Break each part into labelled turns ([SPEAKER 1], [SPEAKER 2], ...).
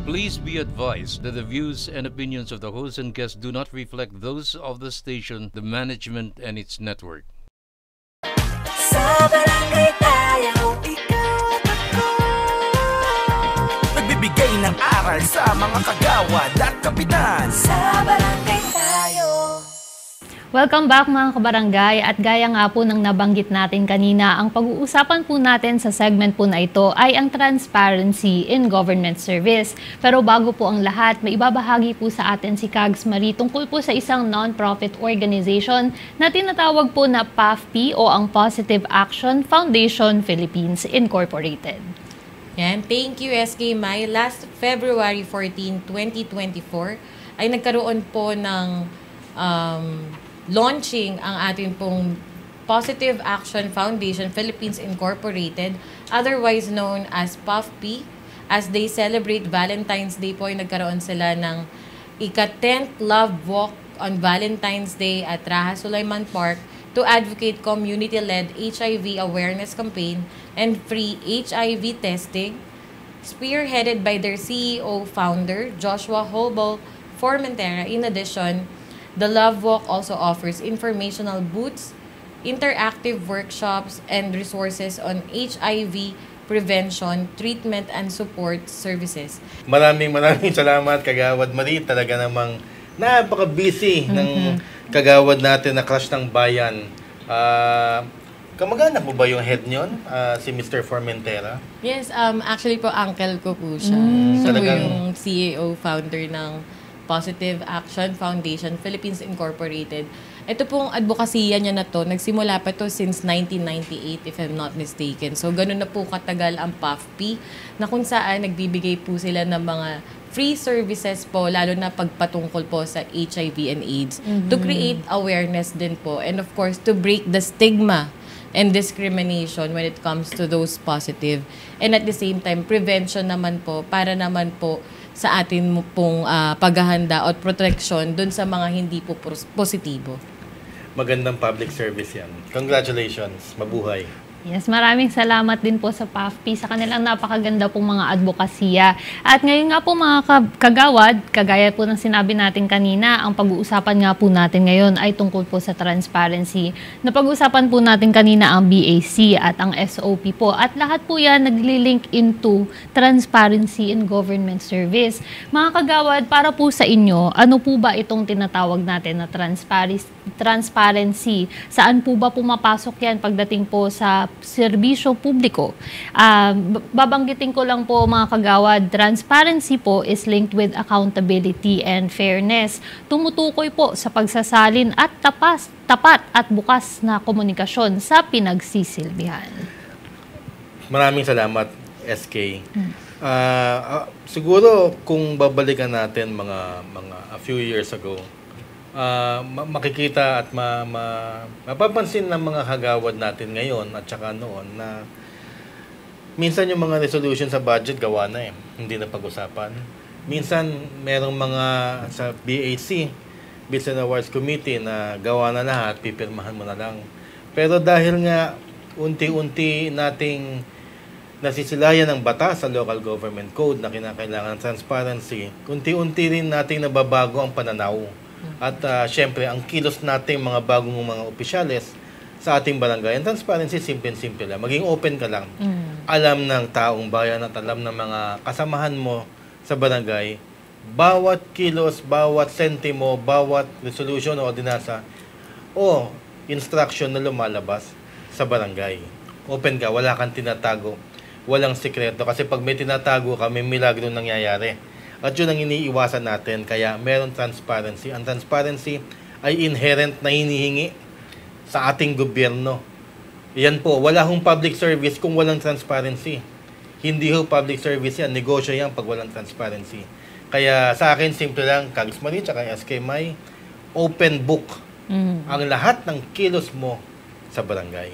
[SPEAKER 1] Please be advised that the views and opinions of the host and guests do not reflect those of the station, the management, and its network.
[SPEAKER 2] Sa barangay tayo, ikaw at ako.
[SPEAKER 3] Nagbibigay ng aral sa mga kagawad at kapitan.
[SPEAKER 2] Sa barangay tayo.
[SPEAKER 4] Welcome back mga kabarangay, at gaya nga po ng nabanggit natin kanina, ang pag-uusapan po natin sa segment po na ito ay ang transparency in government service. Pero bago po ang lahat, may ibabahagi po sa atin si Kags Marie tungkol po sa isang non-profit organization na tinatawag po na PAFP o ang Positive Action Foundation Philippines Incorporated.
[SPEAKER 5] Yan. Thank you, SK Mai. Last February 14, 2024, ay nagkaroon po ng launching ang ating pong Positive Action Foundation Philippines Incorporated, otherwise known as PAFP. As they celebrate Valentine's Day po, ay nagkaroon sila ng ika-10th Love Walk on Valentine's Day at Raha Sulaiman Park to advocate community-led HIV awareness campaign and free HIV testing, spearheaded by their CEO-founder, Joshua Holbol Formentera. In addition, the Love Walk also offers informational booths, interactive workshops, and resources on HIV prevention, treatment, and support services.
[SPEAKER 6] Maraming salamat, Kagawad Marie. Talaga namang napaka-busy ng kagawad natin na Crush ng Bayan. Kamag-anak mo ba yung head nyon, si Mr. Formentera?
[SPEAKER 5] Yes, actually po, uncle ko po siya. Siya po yung CEO, founder ng Positive Action Foundation Philippines Incorporated. Ito pong advokasya niya na to, nagsimula pa to since 1998 if I'm not mistaken. So ganun na po katagal ang PAFP, na kung saan nagbibigay po sila ng mga free services po, lalo na pagpatungkol po sa HIV and AIDS, to create awareness din po, and of course to break the stigma and discrimination when it comes to those positive. And at the same time, prevention naman po, para naman po sa atin pong paghahanda at protection dun sa mga hindi po positibo.
[SPEAKER 6] Magandang public service yan. Congratulations. Mabuhay.
[SPEAKER 4] Yes, maraming salamat din po sa PAFP sa kanilang napakaganda pong mga advokasya. At ngayon nga po mga kagawad, kagaya po ng sinabi natin kanina, ang pag-uusapan nga po natin ngayon ay tungkol po sa transparency. Napag-uusapan po natin kanina ang BAC at ang SOP po. At lahat po yan naglilink into transparency in government service. Mga kagawad, para po sa inyo, ano po ba itong tinatawag natin na transparency? Saan po ba pumapasok yan pagdating po sa serbisyo publiko? Babanggitin ko lang po mga kagawad, transparency po is linked with accountability and fairness. Tumutukoy po sa pagsasalin at tapat at bukas na komunikasyon sa pinagsisilbihan.
[SPEAKER 6] Maraming salamat, SK. Siguro kung babalikan natin mga a few years ago, makikita at mapapansin ng mga kagawad natin ngayon at saka noon na minsan yung mga resolution sa budget gawa na hindi na pag-usapan. Minsan merong mga sa BAC, Bills and Awards Committee, na gawa na lahat, pipirmahan mo na lang. Pero dahil nga unti-unti nating nasisilayan ng batas sa Local Government Code na kinakailangan ng transparency, unti-unti rin nating nababago ang pananaw. At syempre, ang kilos natin mga bagong mga opisyales sa ating barangay, ang transparency, simple lang. Maging open ka lang. Alam ng taong bayan at alam ng mga kasamahan mo sa barangay, bawat kilos, bawat sentimo, bawat resolution o ordinansa o instruction na lumalabas sa barangay. Open ka, wala kang tinatago, walang sikreto. Kasi pag may tinatago ka, may milagro nangyayari. At yun ang iniiwasan natin, kaya meron transparency. Ang transparency ay inherent na hinihingi sa ating gobyerno. Yan po, wala hong public service kung walang transparency. Hindi ho public service yan, negosyo yan pag walang transparency. Kaya sa akin, simple lang, Kags Marie at SK Mai, open book ang lahat ng kilos mo sa barangay.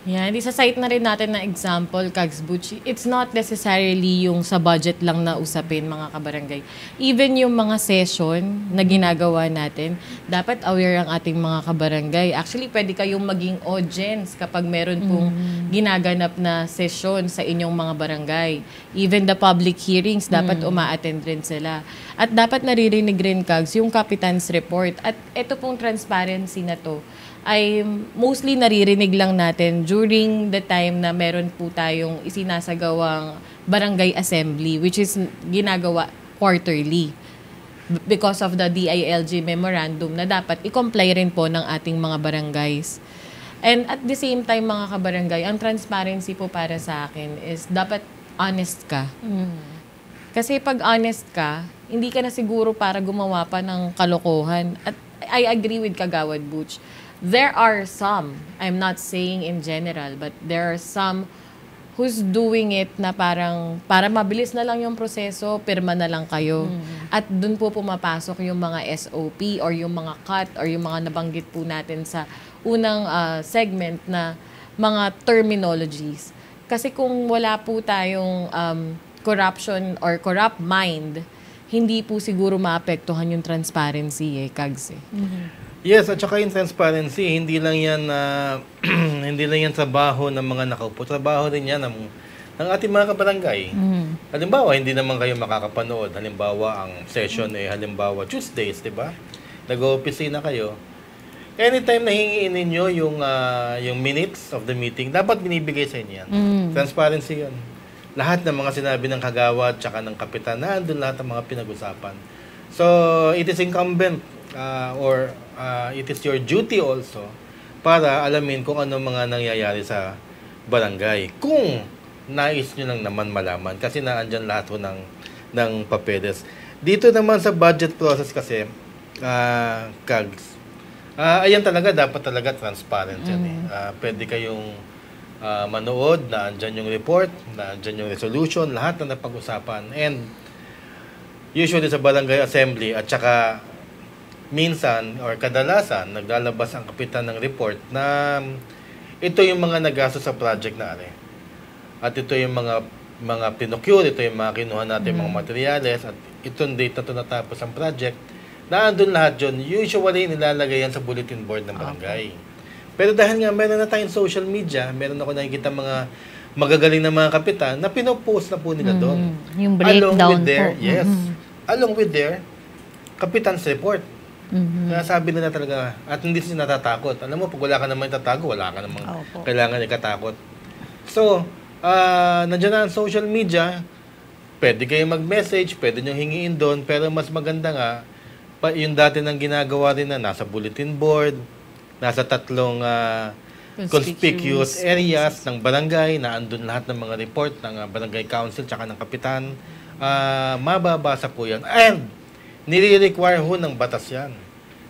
[SPEAKER 5] Yeah, di sa site na rin natin na example, Kags Butch, it's not necessarily yung sa budget lang na usapin, mga kabarangay. Even yung mga session na ginagawa natin, dapat aware ang ating mga kabarangay. Actually, pwede kayong maging audience kapag meron pong ginaganap na session sa inyong mga barangay. Even the public hearings, dapat uma-attend rin sila. At dapat naririnig rin, Kags, yung Kapitan's Report. At ito pong transparency na to, ay mostly naririnig lang natin during the time na meron po tayong isinasagawang barangay assembly, which is ginagawa quarterly because of the DILG memorandum na dapat i-comply rin po ng ating mga barangays. And at the same time, mga kabarangay, ang transparency po para sa akin is dapat honest ka. Kasi pag honest ka, hindi ka na siguro para gumawa pa ng kalokohan. At I agree with Kagawad Butch. There are some, I'm not saying in general, but there are some who's doing it na parang para mabilis na lang yung proseso, pirma na lang kayo. At dun po pumapasok yung mga SOP or yung mga cut or yung mga nabanggit po natin sa unang segment na mga terminologies. Kasi kung wala po tayong corruption or corrupt mind, hindi po siguro maapektuhan yung transparency Kags.
[SPEAKER 6] Yes, at saka yung transparency, hindi lang yan hindi lang yan trabaho ng mga nakaupo. Trabaho rin yan ng ating mga kabarangay. Halimbawa, hindi naman kayo makakapanood. Halimbawa, ang session halimbawa Tuesdays, di ba? Nag-o-opisina kayo. Anytime na hingiin ninyo yung minutes of the meeting, dapat binibigay sa inyo yan. Transparency yan. Lahat ng mga sinabi ng kagawad tsaka ng kapitan, nandun lahat ng mga pinag-usapan. So, it is incumbent it is your duty also para alamin kung ano mga nangyayari sa barangay. Kung nais nyo lang naman malaman kasi naandyan lahat ho ng papeles. Dito naman sa budget process kasi, Kags, ayan talaga, dapat talaga transparent yan pwede kayong manood, naandyan yung report, naandyan yung resolution, lahat na napag-usapan. And usually sa barangay assembly at saka minsan or kadalasan naglalabas ang kapitan ng report na ito yung mga nagastos sa project na at ito yung mga pinocure, ito yung mga kinuha natin mga materyales at itong date na ito natapos ang project. Naandun lahat yun. Usually nilalagay yan sa bulletin board ng barangay. Pero dahil nga meron na tayong social media, meron ako nakikita mga magagaling na mga kapitan na pinopost na po nila doon.
[SPEAKER 4] Yung breakdown po.
[SPEAKER 6] Yes. Along with their Kapitan's Report. Kaya sabi nila talaga, at hindi sila natatakot. Alam mo, pag wala ka naman itatago, wala ka naman kailangan ikatakot. So, nandiyan na ang social media, pwede kayo mag-message, pwede nyo hingiin doon, pero mas maganda nga, yung dati nang ginagawa rin na nasa bulletin board, nasa 3 conspicuous areas ng barangay, na andun lahat ng mga report ng barangay council tsaka ng kapitan, mababasa po yan. And, nire-require ho ng batas yan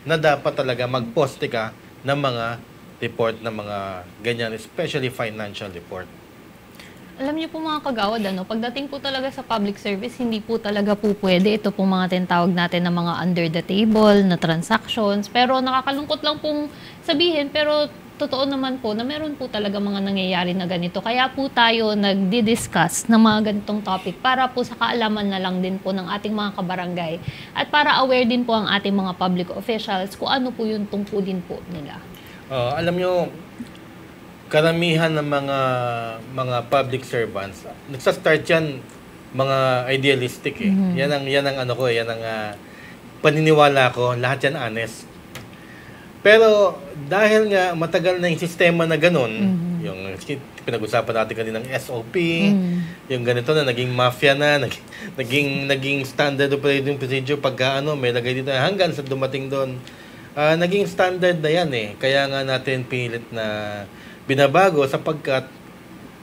[SPEAKER 6] na dapat talaga mag-poste ka ng mga report ng mga ganyan, especially financial report.
[SPEAKER 4] Alam niyo po mga kagawad, pagdating po talaga sa public service, hindi po talaga po pwede. Ito po mga tinatawag natin na mga under the table na transactions. Pero nakakalungkot lang pong sabihin, pero totoo naman po na meron po talaga mga nangyayari na ganito. Kaya po tayo nagdi-discuss ng mga ganitong topic para po sa kaalaman na lang din po ng ating mga kabarangay at para aware din po ang ating mga public officials kung ano po yung tungkulin po nila.
[SPEAKER 6] Alam nyo, karamihan ng mga public servants, nagsa-start yan mga idealistic Yan ang ano ko, yan ang paniniwala ko, lahat yan honest. Pero dahil nga matagal na yung sistema na ganun, yung pinag-usapan natin kanina ng SOP, yung ganito na naging mafia na, naging standard operating procedure pagka may lagay dito hanggang sa dumating doon. Naging standard na yan Kaya nga natin pilit na binabago sapagkat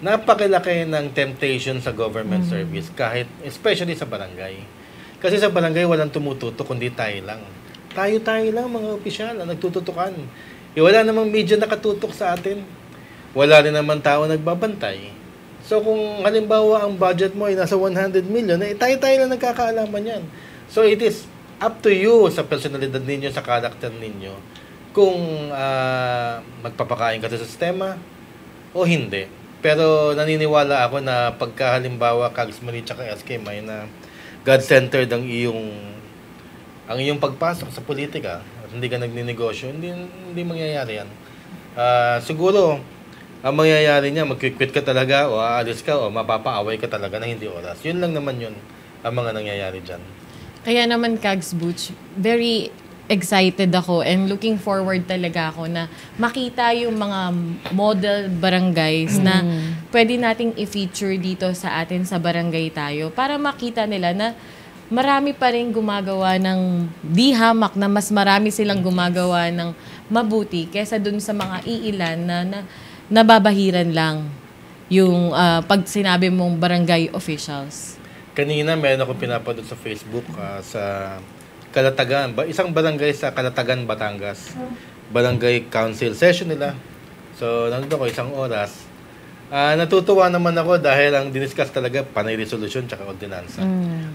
[SPEAKER 6] napakilaki ng temptation sa government service kahit especially sa barangay. Kasi sa barangay walang tumututok kundi tayo lang. Tayo lang mga opisyal na nagtututukan. Wala namang media nakatutok sa atin. Wala rin naman tao nagbabantay. So kung halimbawa ang budget mo ay nasa 100 million, tayo lang nagkakaalaman yan. So it is up to you sa personalidad ninyo, sa karakter ninyo, kung magpapakain ka sa sistema o hindi. Pero naniniwala ako na pagka halimbawa Kags Marie tsaka SK May na God-centered ang iyong pagpasok sa politika at hindi ka nagninegosyo, hindi mangyayari yan. Siguro, ang mangyayari niya, mag-quit ka talaga o aalis ka o mapapaaway ka talaga na hindi oras. Yun lang naman yun ang mga nangyayari dyan.
[SPEAKER 5] Kaya naman, Kags Butch, very excited ako and looking forward talaga ako na makita yung mga model barangays na pwede nating i-feature dito sa atin sa barangay tayo para makita nila na marami pa rin gumagawa ng di hamak, na mas marami silang gumagawa ng mabuti kesa dun sa mga iilan na nababahiran lang yung pag sinabi mong barangay officials.
[SPEAKER 6] Kanina meron akong pinapanood sa Facebook sa Calatagan, isang barangay sa Calatagan, Batangas. Barangay council session nila. So, nandun ako isang oras. Natutuwa naman ako dahil ang diniscuss talaga panay resolution tsaka ordinansa.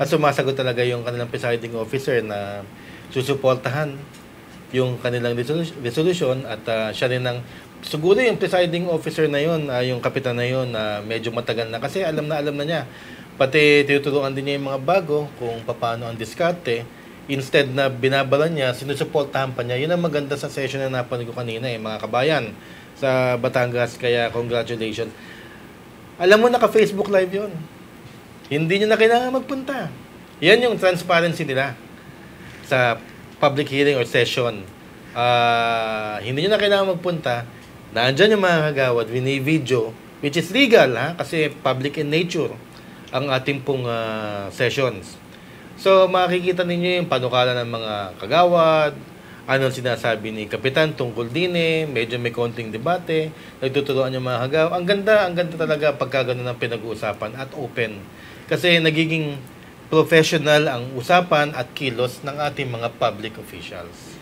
[SPEAKER 6] At sumasagot talaga yung kanilang presiding officer na susuportahan yung kanilang resolution at siya rin ang siguro yung presiding officer na yun, yung kapitan na yun na medyo matagal na kasi alam na niya. Pati tinuturuan din niya yung mga bago kung paano ang diskarte. Instead na binabalan niya, sinusuportahan pa niya. Yun ang maganda sa session na napanood ko kanina, mga kabayan sa Batangas. Kaya congratulations. Alam mo, naka-Facebook Live yun. Hindi niyo na kailangan magpunta. Yan yung transparency nila sa public hearing or session. Hindi niyo na kailangan magpunta. Naandyan yung mga kagawad, video, which is legal, kasi public in nature ang ating pong sessions. So, makikita ninyo yung panukala ng mga kagawad, anong sinasabi ni Kapitan tungkol din medyo may konting debate, nagtuturuan yung mga kagawad. Ang ganda talaga pagka ganun ang pinag-uusapan at open. Kasi nagiging professional ang usapan at kilos ng ating mga public officials.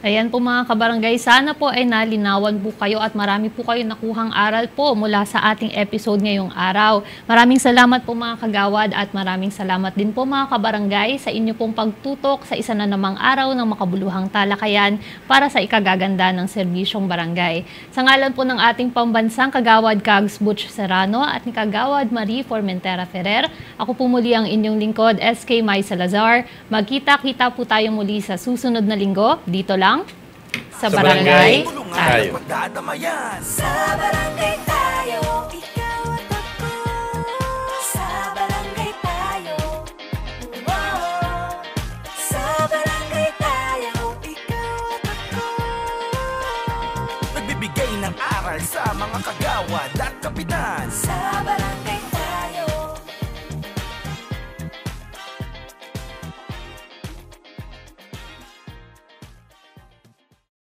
[SPEAKER 4] Ayan po mga kabarangay, sana po ay nalinawan po kayo at marami po kayo nakuhang aral po mula sa ating episode ngayong araw. Maraming salamat po mga kagawad at maraming salamat din po mga kabarangay sa inyo pong pagtutok sa isa na namang araw ng makabuluhang talakayan para sa ikagaganda ng serbisyong barangay. Sa ngalan po ng ating pambansang kagawad Kags Butch Serrano at ni Kagawad Marie Formentera Ferrer, ako po muli ang inyong lingkod SK May Salazar. Magkita-kita po tayo muli sa susunod na linggo dito lang sa barangay tayo.
[SPEAKER 3] Magdadamayan.
[SPEAKER 2] Sa barangay tayo, ikaw at ako. Sa barangay tayo. Sa barangay tayo, ikaw at ako.
[SPEAKER 3] Nagbibigay ng aral sa mga kagawad at kapitan.
[SPEAKER 2] Sa barangay